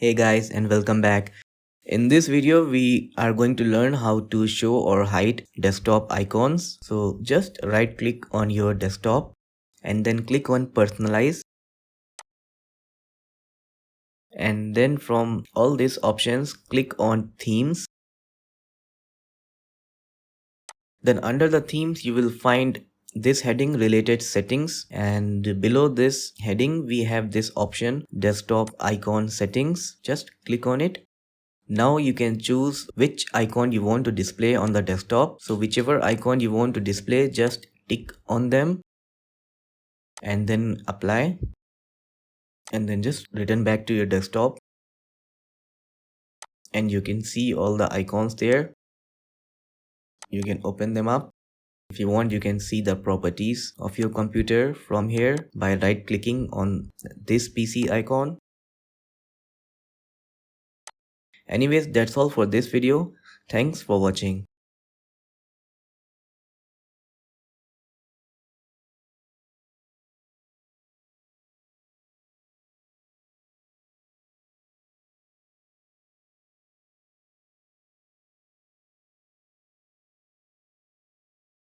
Hey guys, and welcome back. In this video we are going to learn how to show or hide desktop icons. So just right click on your desktop and then click on Personalize, and then from all these options click on Themes. Then under the themes you will find this heading, related settings, and below this heading we have this option, desktop icon settings. Just click on it. Now you can choose which icon you want to display on the desktop. So whichever icon you want to display, just tick on them and then apply, and then just return back to your desktop, and you can see all the icons there. You can open them up. If you want, you can see the properties of your computer from here by right clicking on this PC icon. Anyways, that's all for this video. Thanks for watching.